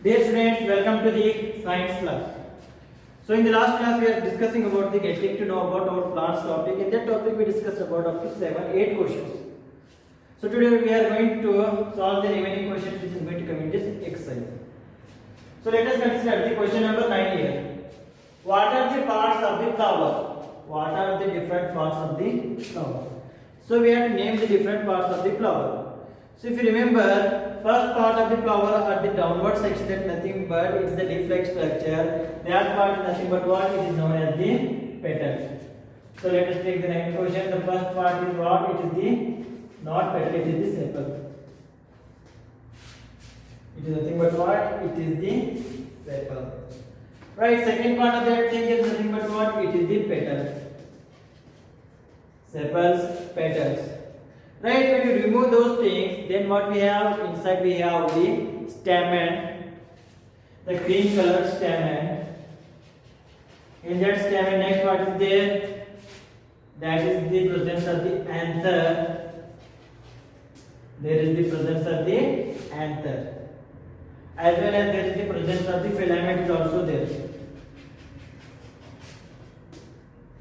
Dear students, welcome to the science class. So in the last class we are discussing about the getting to know about our plants topic. In that topic we discussed about up to 8 questions. So today we are going to solve the remaining questions which is going to come in this exercise. So let us consider the question number 9 here. What are the parts of the flower? What are the different parts of the flower? So we have to name the different parts of the flower. So if you remember, first part of the flower at the downward section, that nothing but it's the leaf-like structure. That part is nothing but what? It is known as the petal. So let us take the next question. The first part is what? It is the not petal, it is the sepal. It is nothing but what? It is the sepal. Right, second part of that thing is nothing but what? It is the petal. Sepals, petals. Right, when you remove those things, then what we have inside, we have the stamen, the green colored stamen. In that stamen, next what is there? That is the presence of the anther. There is the presence of the anther. As well as there is the presence of the filament is also there.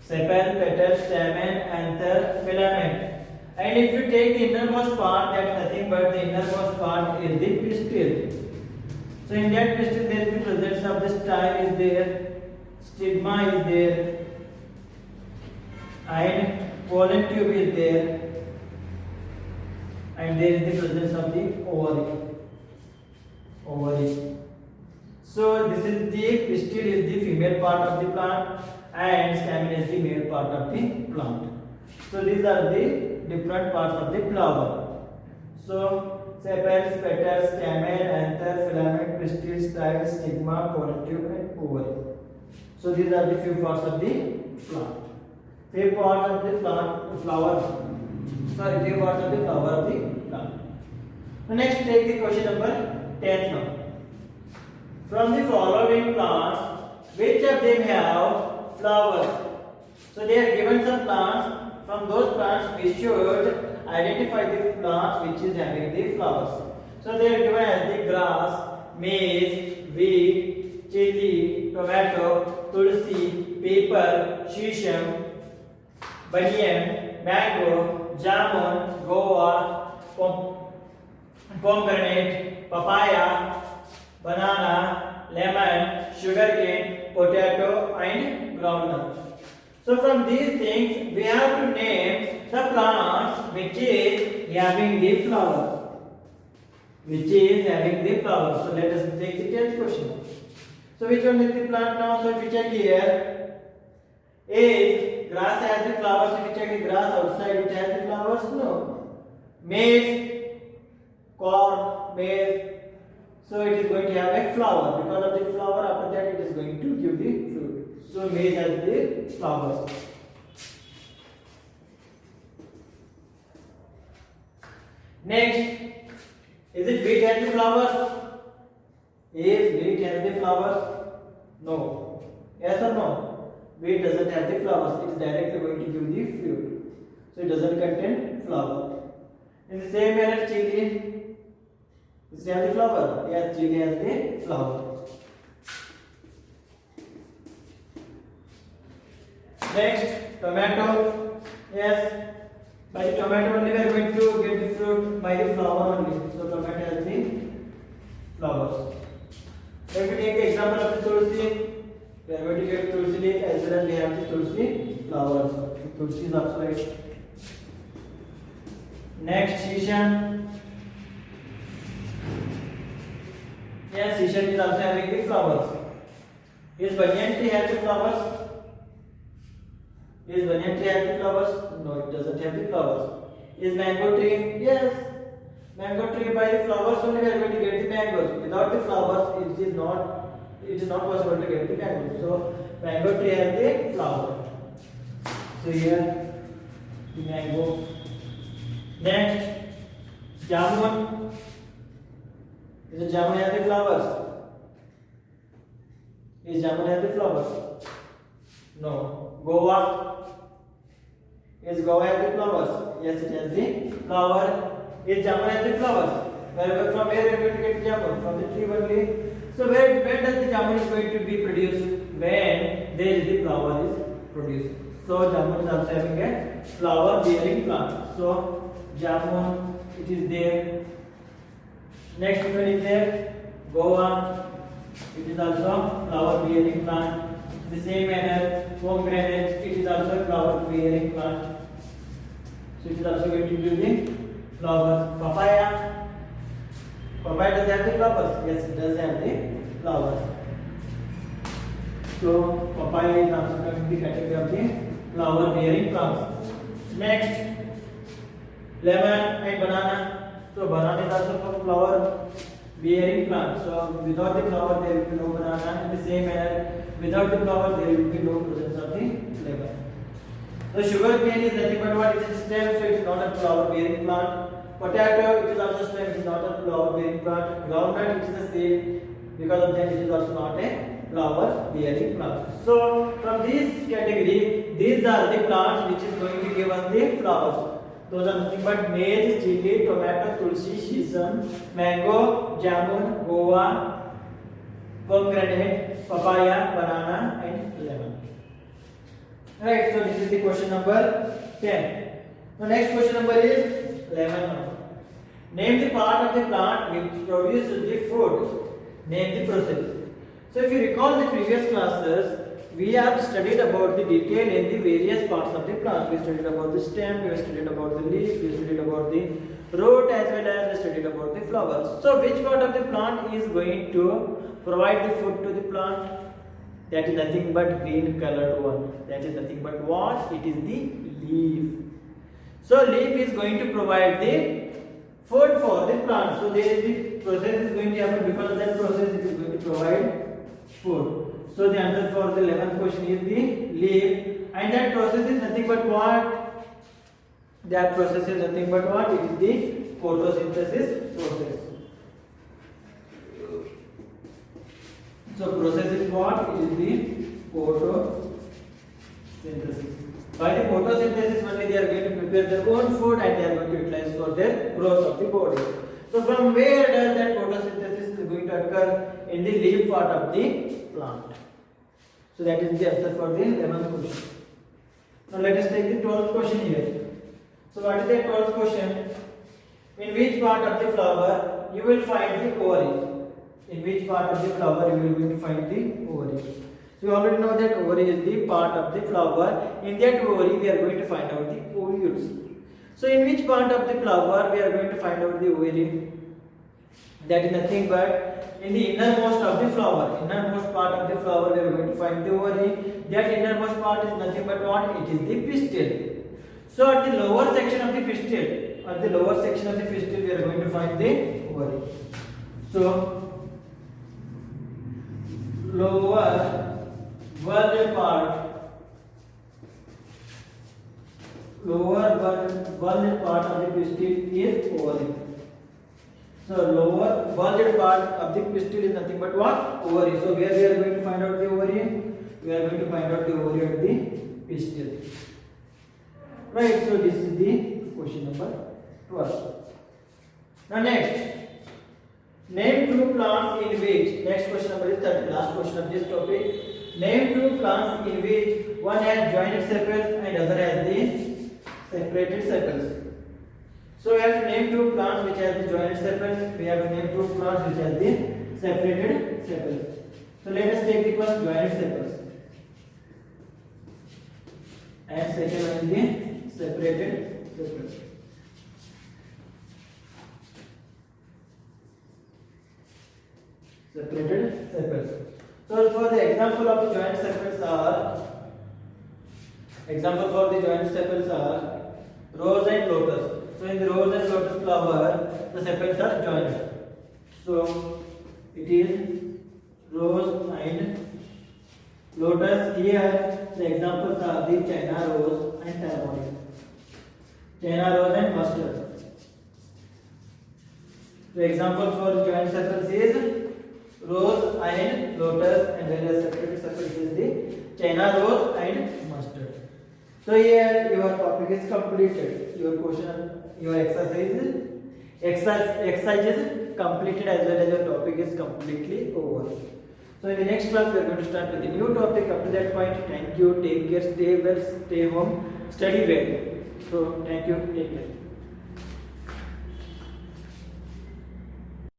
Sepal, petal, stamen, anther, filament. And if you take the innermost part, that is nothing but the innermost part is the pistil. So in that pistil there is the presence of the style is there, stigma is there, and pollen tube is there, and there is the presence of the ovary. So this is the pistil is the female part of the plant, and stamen is the male part of the plant. So these are the different parts of the flower. So sepals, petals, stamen, anther, filament, pistil, style, stigma, pollen tube, and ovary. So these are the few parts of the plant. Few parts of the flower. Few parts of the flower of the plant. So next, take the question number 10 now. From the following plants, which of them have flowers? So they are given some plants. From those plants, we should identify the plants which is having the flowers. So they are given as the grass, maize, wheat, chili, tomato, tulsi, pepper, shisham, banyan, mango, jamun, guava, pomegranate, papaya, banana, lemon, sugarcane, potato, and groundnut. So from these things we have to name the plants which is having the flowers. So let us take the 10th question. So which one is the plant now? So if you check here, is grass has the flowers. If you check the grass outside, it has the flowers? No. Maize, corn, maize. So it is going to have a flower. Because of the flower, after that it is going to give the fruit. So maize has the flowers. Next, is it wheat has the flowers? Is wheat has the flowers? No. Yes or no? Wheat doesn't have the flowers. It is directly going to give the fruit. So it doesn't contain flower. In the same manner, chili. Does it have the flower? Yes, chili has the flower. Next, tomato. Yes, by the tomato only we are going to get the fruit by the flower only. So tomato has the flowers. If we take the example of the tulsi, we are going to get tulsi leaf as well as we have the tulsi flowers. So tulsi is also right. Next, shisham. Yes, shisham is also having the flowers. Is banyan tree has the flowers? Is banyan tree have the flowers? No, it doesn't have the flowers. Is mango tree? Yes. Mango tree by the flowers only we are going to get the mangoes. Without the flowers, it is not possible to get the mangoes. So mango tree has the flower. So here the mango. Next, jamun. Is the jamun have the flowers? Is jamun have the flowers? No. Guava. Is guava have the flowers? Yes, it has the flower. Is jamun has the flowers? From where we are going to get jamun? From the tree only. So when does the jamun is going to be produced? When there is the flower is produced. So jamun is also having a flower bearing plant. So jamun, it is there. Next one is there guava. It is also flower bearing plant. The same manner pomegranate, it is also flower bearing plant. So it is also going to give the flowers. Papaya. Papaya does have the flowers? Yes, it does have the flowers. So papaya is also going to be category of the flower bearing plants. Next, lemon and banana. So banana is also flower bearing plant. So without the flower there will be no banana. In the same manner, without the flower there will be no presence of the lemon. The sugar cane is nothing but what? It is a stem, so it is not a flower bearing plant. Potato, it is also stem, it is not a flower bearing plant. Groundnut, it is the same, because of that it is also not a flower bearing plant. So from this category, these are the plants which is going to give us the flowers. Those are nothing but maize, chili, tomato, tulsi, sesame, mango, jamun, guava, pomegranate, papaya, banana and lemon. Right, so this is the question number 10. The next question number is 11. Name the part of the plant which produces the fruit. Name the process. So if you recall the previous classes, we have studied about the detail in the various parts of the plant. We studied about the stem, we studied about the leaf, we studied about the root, as well as we studied about the flowers. So which part of the plant is going to provide the food to the plant? That is nothing but green colored one. That is nothing but what? It is the leaf. So leaf is going to provide the food for the plant. So there is the process is going to happen. Because of that process it is going to provide food. So the answer for the 11th question is the leaf. And that process is nothing but what? That process is nothing but what? It is the photosynthesis process. So process is what? It is the photosynthesis. By the photosynthesis only they are going to prepare their own food and they are going to utilize for their growth of the body. So from where does that photosynthesis is going to occur? In the leaf part of the plant. So that is the answer for the 11th question. Now let us take the 12th question here. So what is the 12th question? In which part of the flower you will find the ovary? In which part of the flower you will going to find the ovary? So you already know that ovary is the part of the flower. In that ovary we are going to find out the ovules. So in which part of the flower we are going to find out the ovary? That is nothing but in the innermost of the flower. Innermost part of the flower we are going to find the ovary. That innermost part is nothing but what? It is the pistil. So at the lower section of the pistil, we are going to find the ovary. So lower bulge part of the pistil is ovary. So lower bulged part of the pistil is nothing but what? Ovary. So where we are going to find out the ovary? We are going to find out the ovary at the pistil. Right, so this is the question number 12. Now next, name two plants in which, next question number is 30, last question of this topic. Name two plants in which one has joined sepals and other has the separated sepals. So we have to name two plants which have the joined sepals. We have to name two plants which have the separated sepals. So let us take the first joined sepals. And second one is the separated sepals. Separated sepals. So for the example of the joined sepals are rose and lotus. So in the rose and lotus flower, the sepals are joined. So it is rose and lotus. Here the examples are the China rose and tamarind. China rose and mustard. The example for the joined sepals is rose and lotus, and whereas separated sepals is the China rose and mustard. So here your topic is completed. Your question, your exercise Exercise is completed as well as your topic is completely over. So in the next class we are going to start with a new topic. Up to that point, thank you, take care, stay well, stay home, study well. So thank you, take care.